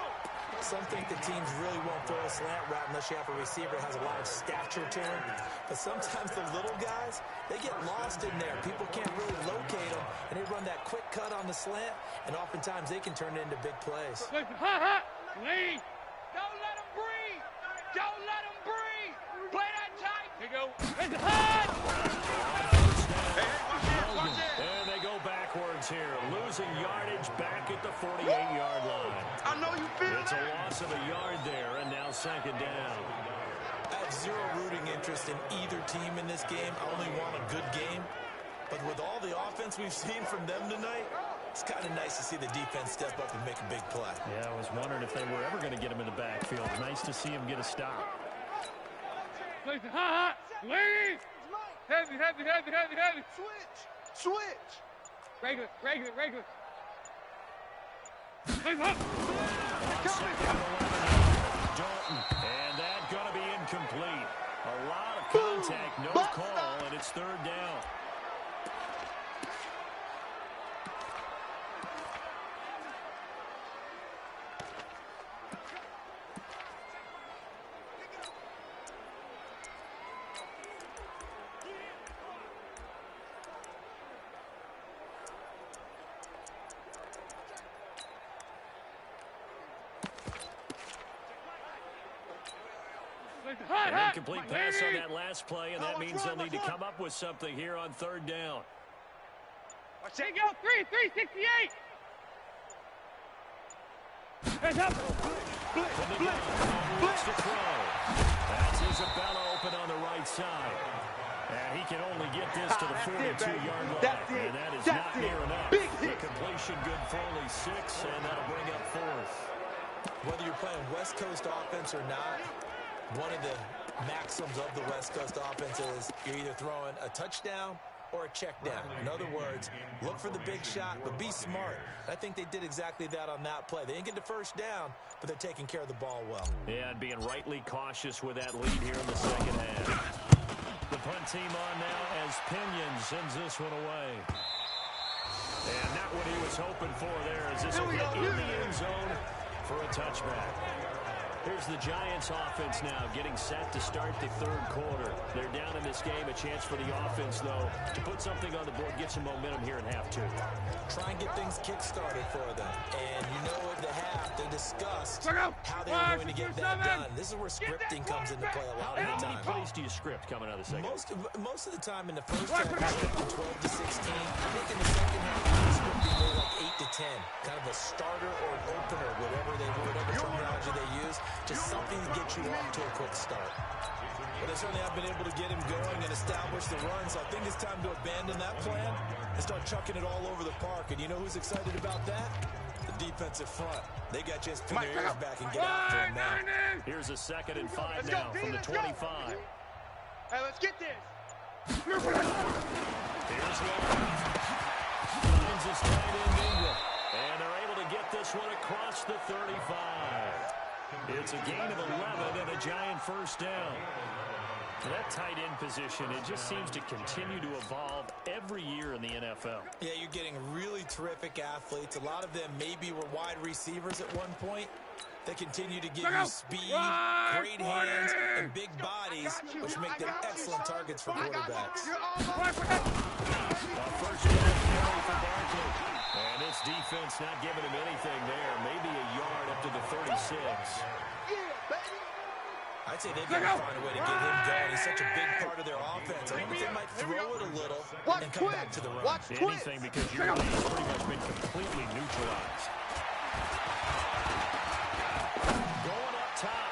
Some think the teams really won't throw a slant route unless you have a receiver that has a lot of stature to him. But sometimes the little guys, they get lost in there. People can't really locate them, and they run that quick cut on the slant, and oftentimes they can turn it into big plays. Lead. Don't let him breathe. Don't let him breathe. Play that tight. Here you go. It's hot. And they go backwards here, losing yardage back at the 48-yard line. I know you feel It's a that. loss of a yard there, and now second down. I have zero rooting interest in either team in this game. I only want a good game. But with all the offense we've seen from them tonight, it's kind of nice to see the defense step up and make a big play. Yeah, I was wondering if they were ever going to get him in the backfield. Nice to see him get a stop. Lead. Heavy. Switch. Regular. Dalton, and that going to be incomplete. A lot of contact, no call, and it's third down. An incomplete pass on that last play, and that means they'll need to come up with something here on third down. Take out 368. Hands up. Looks to throw. That's Isabella open on the right side. And he can only get this to the 42-yard line. And that is not near enough. The completion good for only 6, and that'll bring up fourth. Whether you're playing West Coast offense or not, one of the maxims of the West Coast offense is you're either throwing a touchdown or a check down. In other words, look for the big shot, but be smart. I think they did exactly that on that play. They didn't get the first down, but they're taking care of the ball well. Yeah, and being rightly cautious with that lead here in the second half. The punt team on now as Pinion sends this one away. And not what he was hoping for there as this will get in the end zone for a touchback. Here's the Giants offense now getting set to start the third quarter. They're down in this game. A chance for the offense, though, to put something on the board, get some momentum here in half two. Try and get things kick-started for them. And you know at the half, they discussed how they were going to get that done. This is where scripting comes into play a lot of the time. How many plays do you script coming out of the second? Most of the time in the first half, you're scripting 12 to 16. I think in the second half, you're scripting more like 8 to 10. Kind of a a starter or an opener, whatever terminology they use, just something to get you off to a quick start. But they certainly have been able to get him going and establish the run, so I think it's time to abandon that plan and start chucking it all over the park. And you know who's excited about that? The defensive front. They got just pin their ears back and get after him now. Here's a 2nd and 5 now from the 25. Hey, let's get this. Here's one. Finds his tight end Ingram. And they're able to get this one across the 35. It's a gain of 11 and a giant first down. That tight end position, it just seems to continue to evolve every year in the NFL. Yeah, you're getting really terrific athletes. A lot of them maybe were wide receivers at one point. They continue to give you speed, great hands, and big bodies, which make them excellent targets for quarterbacks. First down carry for Barkley. And this defense not giving him anything there. Maybe a yard up to the 36. I'd say they've got to find a way to get him going. He's such a big part of their offense. I think they might throw it a little and come back to the run. Anything because your lead's pretty much been completely neutralized. Going up top.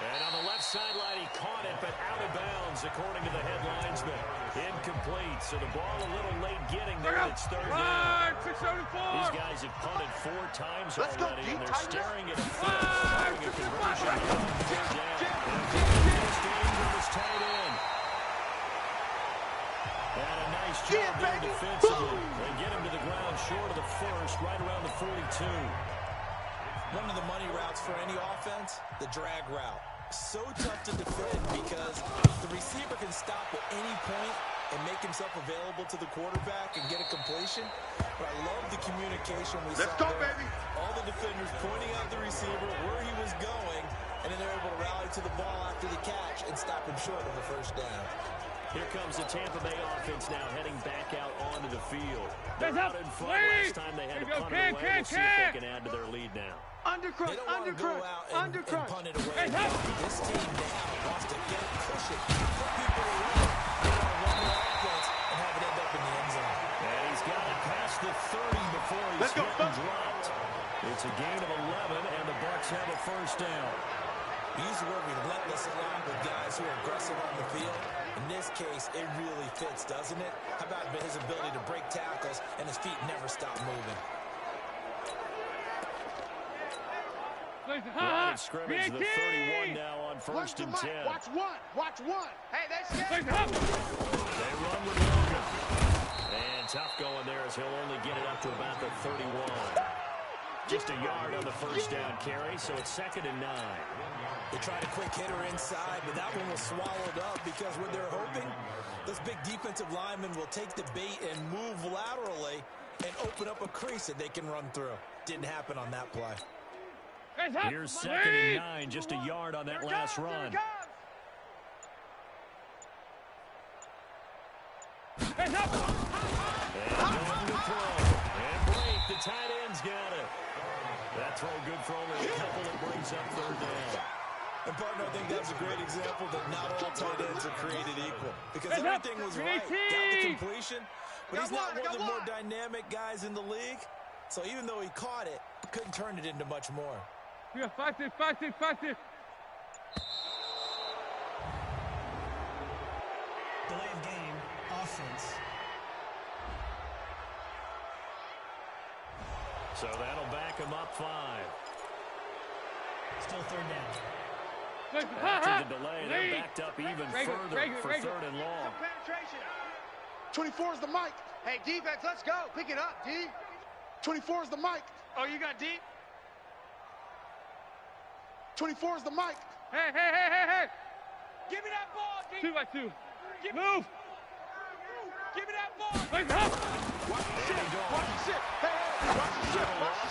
And on the left sideline, he caught it, but out of bounds, according to the headlinesman. Incomplete, so the ball a little late getting there. It's 3rd down. These guys have punted 4 times already, and they're staring at a fifth, trying a conversion here on 3rd down. Ingram is tight end. And a nice job there defensively. They get him to the ground short of the first, right around the 42. One of the money routes for any offense, the drag route. So tough to defend because the receiver can stop at any point and make himself available to the quarterback and get a completion. But I love the communication we saw there. Baby. All the defenders pointing out the receiver, where he was going, and then they're able to rally to the ball after the catch and stop him short of the first down. Here comes the Tampa Bay offense now heading back out onto the field. They're out in front. Last time they had to punt it away. We'll see if they can add to their lead now. They don't want to go out and punt it away. This team now wants to get it, push it, put people away. They want to run their offense and have it end up in the end zone. And he's got it past the 30 before he's hit and dropped. It's a gain of 11, and the Bucs have a first down. We use the word relentless a lot with guys who are aggressive on the field. In this case, it really fits, doesn't it? How about his ability to break tackles and his feet never stop moving? Line of scrimmage, the 31 now on 1st and 10. Watch one. Hey, that's it. They run with Logan. And tough going there as he'll only get it up to about the 31. Just a yard on the first down carry, so it's 2nd and 9. They tried a quick hitter inside, but that one was swallowed up because what they're hoping, this big defensive lineman will take the bait and move laterally and open up a crease that they can run through. Didn't happen on that play. Here's 2nd and 9, just a yard on that last run. And going to throw. And Blake, the tight end's got it. That throw good for only a couple. That brings up 3rd down. And, partner, I think that's a great example that not all tight ends are created equal. Because everything was right. Got the completion, but he's not one of the more dynamic guys in the league. So even though he caught it, couldn't turn it into much more. Yeah, fast it. Delay of game, offense. So that'll back him up 5. Still 3rd down. After the delay, they're backed up even further for 3rd and long. 24 is the mic. Hey, defense, let's go. Pick it up, D. 24 is the mic. Oh, you got deep? 24 is the mic. Hey. Give me that ball, D. 2 by 2. Move. Give me that ball. Watch the shit. Watch the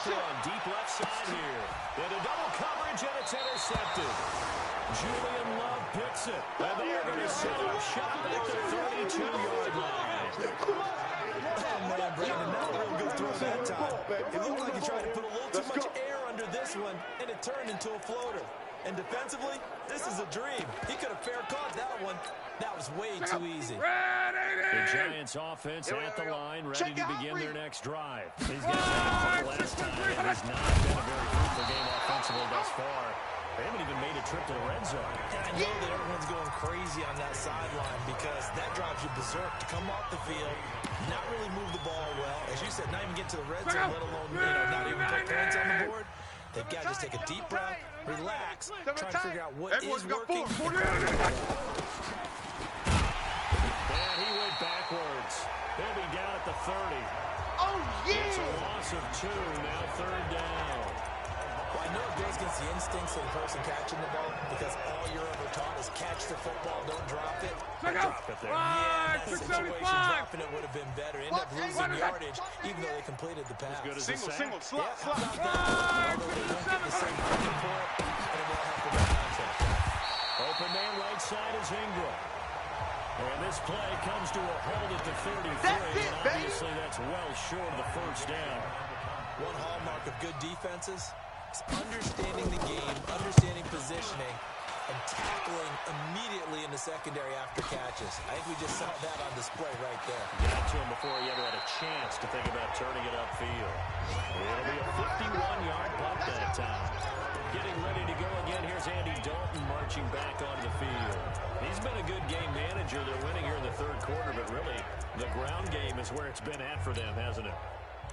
shit. On deep left side here. And a double coverage, and it's intercepted. Julian Love picks it. And they are going to set up shop at the 32-yard line. Oh, man, Brandon, not a real good throw that time. It looked like he tried to put a little too much air under this one, and it turned into a floater. And defensively, this is a dream. He could have fair caught that one. That was way too easy. The Giants offense at the line, ready to begin their next drive. These guys had a couple last time. It has not been a very fruitful game offensively thus far. They haven't even made a trip to the red zone. And I know that everyone's going crazy on that sideline because that drives you berserk to come off the field, not really move the ball well. As you said, not even get to the red zone, let alone not even put points on the board. They've got to just take a deep breath, relax, try to figure out what is working. And he went backwards. They'll be down at the 30. Oh, yeah! It's a loss of 2, now 3rd down. Well, I know it goes against the instincts of the person catching the ball because all you're ever taught is catch the football, don't drop it. Drop it there. Yeah, in that situation, dropping it would have been better. End up losing yardage, even though they completed the pass. As good as Single, slot. How about that? Although they don't get the same credit for it, and it will help them out. Open man right side is Ingram. And this play comes to a hold at the 33. That's it, and obviously that's well short of the first down. One hallmark of good defenses is understanding the game, understanding positioning, and tackling immediately in the secondary after catches. I think we just saw that on display right there. Got to him before he ever had a chance to think about turning it upfield. It'll be a 51-yard punt that time. Getting ready to go again. Here's Andy Dalton marching back onto the field. He's been a good game manager. They're winning here in the 3rd quarter, but really the ground game is where it's been at for them, hasn't it?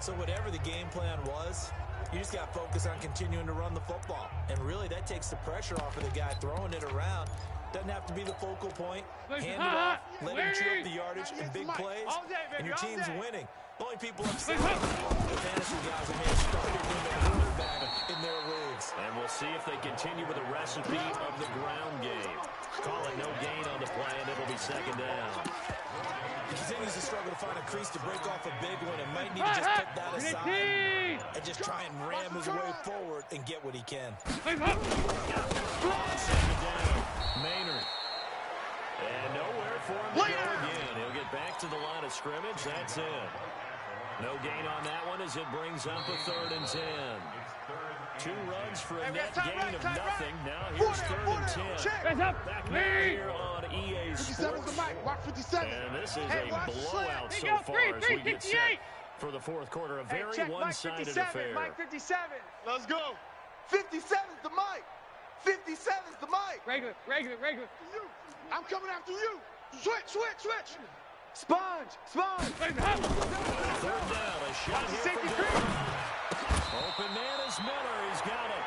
So whatever the game plan was, you just got to focus on continuing to run the football. And really, that takes the pressure off of the guy throwing it around. Doesn't have to be the focal point. Hand it off, let him chew up the yardage in big plays, and your team's winning. The only people upset are the fantasy guys who may have started in their quarterback in their leagues. And we'll see if they continue with the recipe of the ground game. Call it no gain on the play, and it'll be 2nd down. He continues to struggle to find a crease to break off a big one and might need to just put that aside and just try and ram his way forward and get what he can. 2nd down. Maynard. And nowhere for him to go again. He'll get back to the line of scrimmage. That's it. No gain on that one as it brings up a 3rd and 10. 2 runs for a net gain of nothing. Now here's 3rd and 10. Back here on EA Sports. And this is a blowout so far as we get set for the 4th quarter. A very one-sided affair. Mike 57. Let's go. 57's the mic. 57's the mic. Regular. I'm coming after you. Switch. Sponge. 3rd down. A shot here for Dalton. Open man is Miller. He's got it.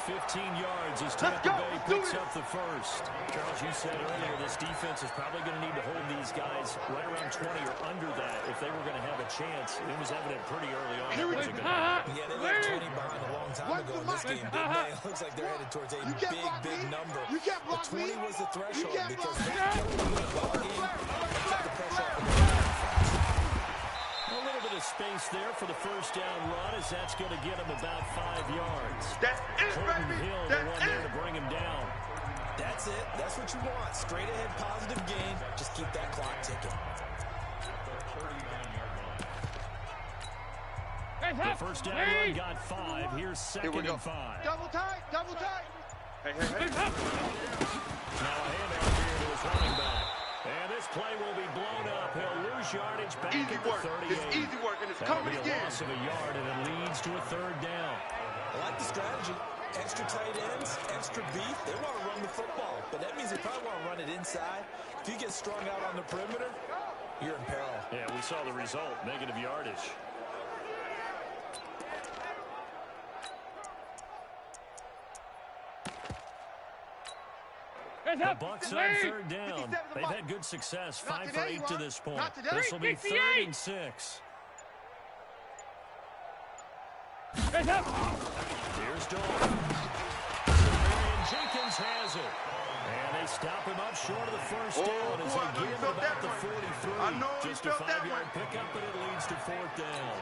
15 yards as Tampa Bay picks up the first. Charles, you said earlier this defense is probably going to need to hold these guys right around 20 or under that if they were going to have a chance. It was evident pretty early on. Yeah, they left 20 behind a long time ago in this game. Big man. It looks like they're headed towards a big number. The 20 was the threshold because that kept them in the ball game and kept the pressure off of the defense. A little bit of space there for the first down run as that's going to get him about 5 yards. That's it, Colton baby. Hill, the That's one there to bring him down. That's it. That's what you want. Straight ahead positive gain. Just keep that clock ticking. The first down run got 5. Here's 2nd and 5. Double tight. Hey. Now a handoff here to his running back. And this play will be blown up. He'll lose yardage back Easy at the work. 38. It's easy work, and it's That'll coming be a again. loss of a yard, and it leads to a 3rd down. I like the strategy. Extra tight ends, extra beef. They want to run the football, but that means they probably want to run it inside. If you get strung out on the perimeter, you're in peril. Yeah, we saw the result. Negative yardage. The Bucs on 3rd down. They've had good success. 5 for 8 to this point. This will be 3rd and 6. Here's Dalton. Marion Jenkins has it. And they stop him up short of the first down as they get him about the 43. Just a 5-yard pickup, but it leads to 4th down.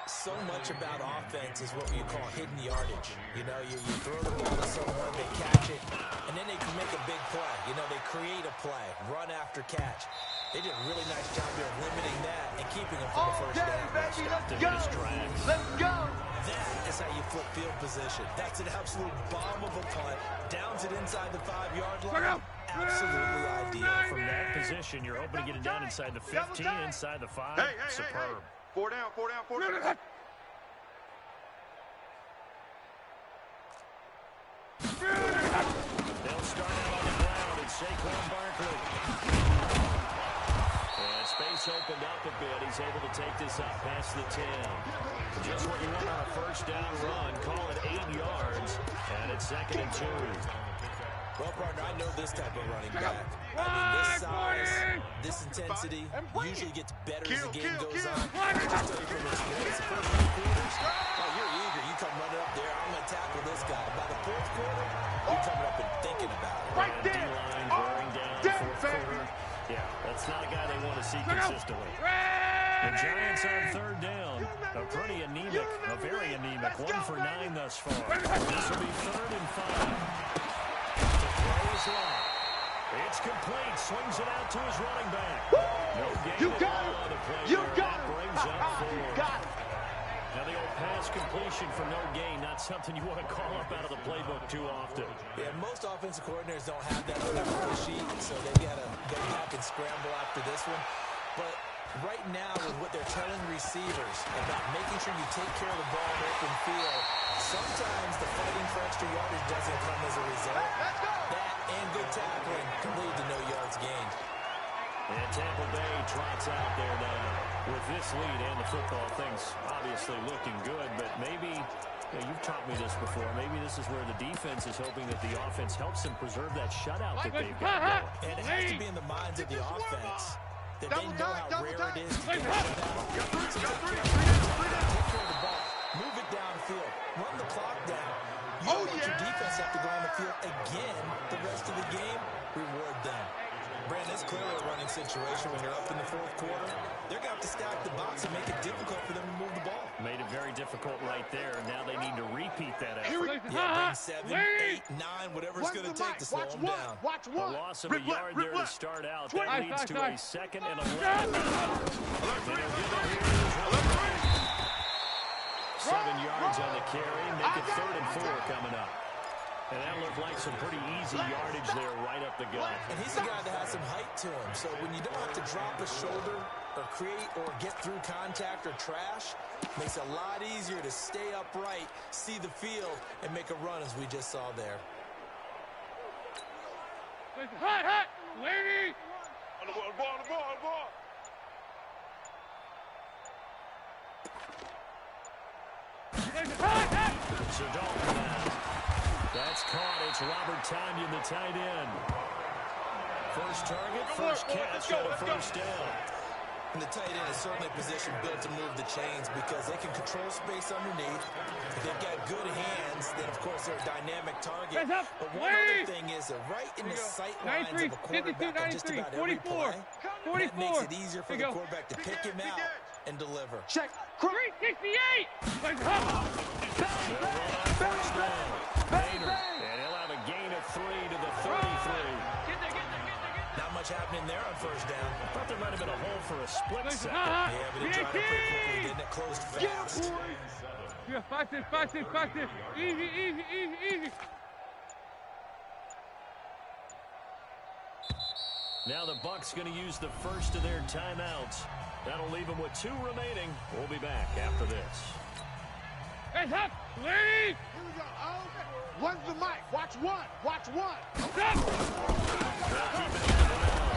So much about offense is what you call hidden yardage. You know, you throw the ball to someone, they catch it, and then they can make a big play. You know, they create a play, run after catch. They did a really nice job there of limiting that and keeping them from the first down. Baby, let's go. Let's go. That is how you flip field position. That's an absolute bomb of a punt. Downs it inside the 5-yard line. Absolutely ideal. From that position, you're hoping to get it down inside the 15, inside the 5. Superb. 4 down, 4 down, 4 down. They'll start out on the ground, and Saquon Barkley. And space opened up a bit. He's able to take this up past the 10. Just what you want on a first down run. Call it 8 yards, and it's 2nd and 2. Well, partner, I know this type of running back. I mean, this size, this intensity usually gets better as the game goes on. Just tell you from experience, the first 3 quarters, oh, you're eager. You come running up there, I'm going to tackle this guy. By the 4th quarter, you're coming up and thinking about it. Right there. D-line wearing down the 4th quarter. Yeah, that's not a guy they want to see consistently. The Giants on 3rd down. A pretty anemic, a very anemic. 1 for 9 thus far. This will be 3rd and 5. It's complete. Swings it out to his running back. No gain You at got all it. on the play You there. got That it. brings up 4. You got it. Now the old pass completion for no gain, not something you want to call up out of the playbook too often. Yeah, most offensive coordinators don't have that on their play sheet, so they got to go back and scramble after this one. But right now, with what they're telling receivers about making sure you take care of the ball in open field, sometimes the fighting for extra yardage doesn't come as a result. That and good tackling can lead to no yards gained. And Tampa Bay trots out there now with this lead and the football. Things obviously looking good, but maybe, you've taught me this before, maybe this is where the defense is hoping that the offense helps them preserve that shutout that they've got going. And it has to be in the minds of the offense that they know how rare it is to get a shutout. So take care of the ball. Move it downfield. Run the clock down. You don't want your defense have to go on the field again the rest of the game. Reward them. Brandon, it's clearly a running situation when you're up in the 4th quarter. They're going to have to stack the box and make it difficult for them to move the ball. Made it very difficult right there. Now they need to repeat that effort. Yeah, bring 7, 8, 9, whatever it's going to take to slow them down. Watch A one. loss of a yard there to start out. That leads to a 2nd and 11. 7 yards on the carry. Make it 3rd and 4 coming up. And that looked like some pretty easy yardage there right up the gut. And he's a guy that has some height to him. So when you don't have to drop a shoulder or create or get through contact or trash, makes it a lot easier to stay upright, see the field, and make a run as we just saw there. Hot, lady! On the ball. So Dalton now. That's caught. It's Robert Tonyan, the tight end. First target, first catch, got a first down. And the tight end is certainly a position built to move the chains because they can control space underneath. If they've got good hands, then of course they're a dynamic target. But one other thing is they're right in the sight lines of a quarterback on just about every play. That makes it easier for the quarterback to pick him out and deliver. Check. 368! First down. Bader. And he'll have a gain of 3 to the 33. Not much happening there on first down. I thought there might have been a hole for a split second. Yeah, but it dried up pretty quickly, didn't it? Closed fast. Yeah, fast. Easy. Now the Bucs going to use the first of their timeouts. That'll leave them with 2 remaining. We'll be back after this. Hands up, lady! Here we go. One's the mic. Watch one. They'll keep it now.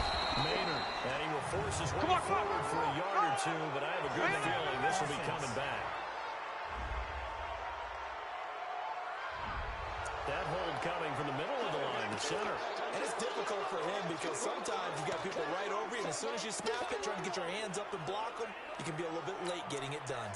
Maynard, and he will force his way forward for a yard or 2, but I have a good feeling this will be coming back. That hold coming from the middle of the line, the center. And it's difficult for him because sometimes you got people right over you, and as soon as you snap it, trying to get your hands up and block them, you can be a little bit late getting it done.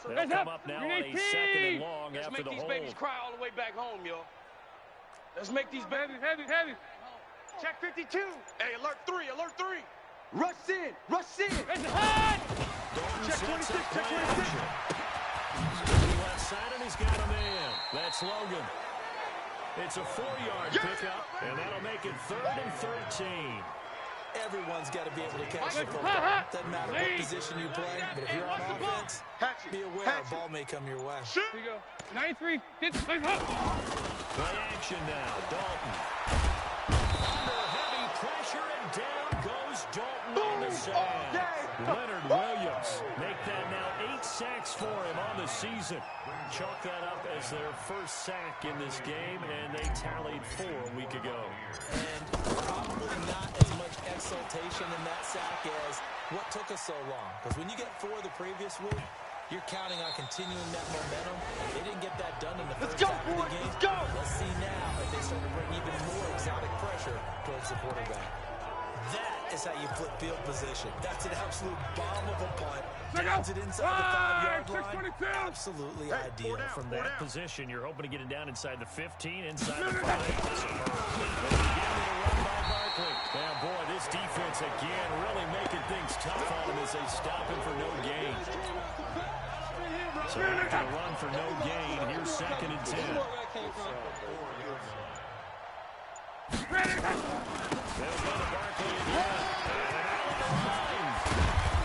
They'll come up now on a 2nd and long Let's after make the these hold. babies cry all the way back home, yo. Let's make these babies... Heavy. Check 52. Hey, alert 3. Rush in. It's hot! Dalton Check sets 26, up check play 26. action. Left side, and he's got a man. That's Logan. It's a 4-yard pickup, and that'll make it 3rd and 13. Everyone's got to be able to catch the football. Doesn't matter what position you play, but if you're on offense, be aware a ball may come your way. Here you go. 93. Play action now. Dalton. Under heavy pressure, and down goes Dalton on the sand. Leonard Williams make that now 8 sacks for him on the season. Chalk that up as their first sack in this game, and they tallied 4 a week ago. And probably not as much exultation in that sack as what took us so long. Because when you get 4 the previous week, you're counting on continuing that momentum. They didn't get that done in the first half of the game. Let's see now if they start to bring even more exotic pressure towards the quarterback. That is how you flip field position. That's an absolute bomb of a punt. Downs it inside the 5-yard line. Absolutely ideal. From that position, you're hoping to get it down inside the 15, inside the 5. Now, boy, this defense again really making things tough on him as they stop him for no gain. So after the run for no gain, here's 2nd and 10. They'll go to Barkley again.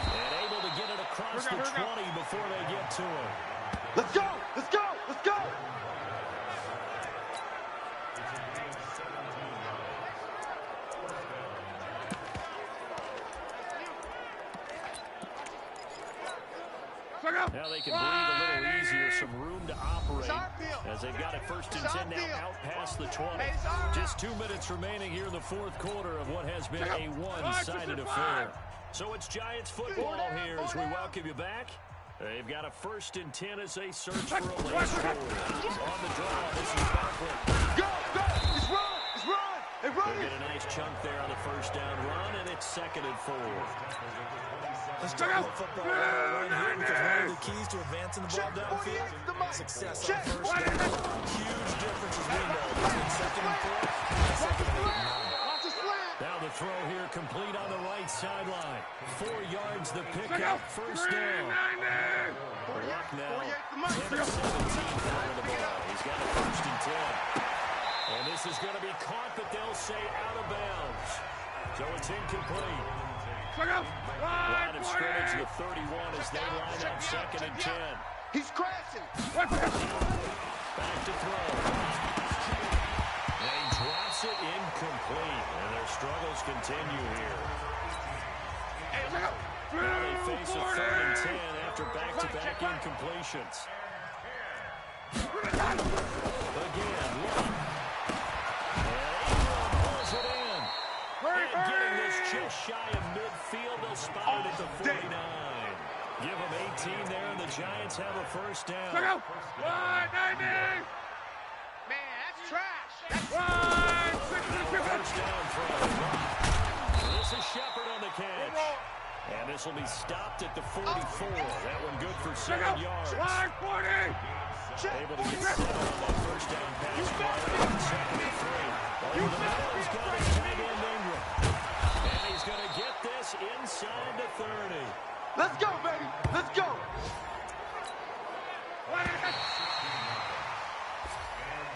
And able to get it across the 20 before they get to him. Let's go! Let's go! Let's go! Now they can breathe a little easier, some room to operate as they've got it 1st and 10 now out past the 20. Just 2 minutes remaining here in the 4th quarter of what has been a one-sided affair. So it's Giants football here as we welcome you back. They've got a 1st and 10 as they search for a late score. On the draw, this is Barkley. Go! Go! It's run! It's run! It's run! They get a nice chunk there on the 1st down run, and it's 2nd and 4. Let's talk about football right here, because one of the keys to advancing the ball downfield, success on 1st down. Huge difference as we know between 2nd and 4 and 2nd and 8. Now the throw here complete on the right sideline. 4 yards the pickup, 1st down. Luck now, 10 of 17 out of the ball. He's got a 1st and 10. And this is going to be caught, but they'll say out of bounds. So it's incomplete. Line of scrimmage, the 31 as they line up 2nd and 10. He's crashing. Back to throw. And he drops it incomplete. And their struggles continue here. Now they face a 3rd and 10 after back-to-back incompletions. Again, look. And getting this just shy of midfield, they'll spot it at the 49. Give them 18 there, and the Giants have a 1st down. Man, that's trash. First down throw. This is Shepard on the catch. And this will be stopped at the 44. That one good for 7 yards. Able to get set on that 1st down pass. 2nd and 3. Over the middle, he's got his tight end Ingram. And he's going to get this inside the 30. Let's go, baby. Let's go.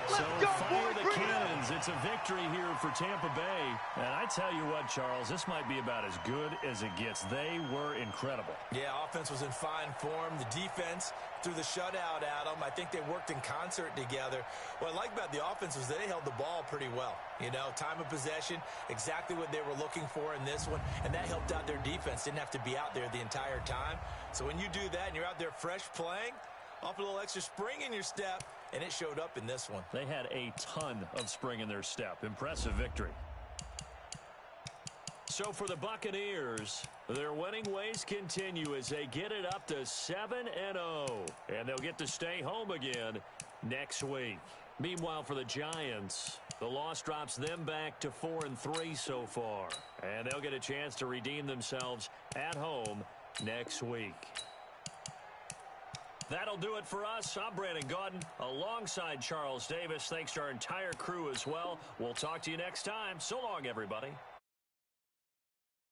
So fire the cannons. It's a victory here for Tampa Bay. And I tell you what, Charles, this might be about as good as it gets. They were incredible. Yeah, offense was in fine form. The defense through the shutout, Adam, I think they worked in concert together. What I like about the offense was they held the ball pretty well. You know, time of possession, exactly what they were looking for in this one. And that helped out their defense. Didn't have to be out there the entire time. So when you do that and you're out there fresh playing, off a little extra spring in your step, and it showed up in this one. They had a ton of spring in their step. Impressive victory. So for the Buccaneers, their winning ways continue as they get it up to 7-0. And they'll get to stay home again next week. Meanwhile, for the Giants, the loss drops them back to 4-3 so far. And they'll get a chance to redeem themselves at home next week. That'll do it for us. I'm Brandon Gaudin alongside Charles Davis. Thanks to our entire crew as well. We'll talk to you next time. So long, everybody.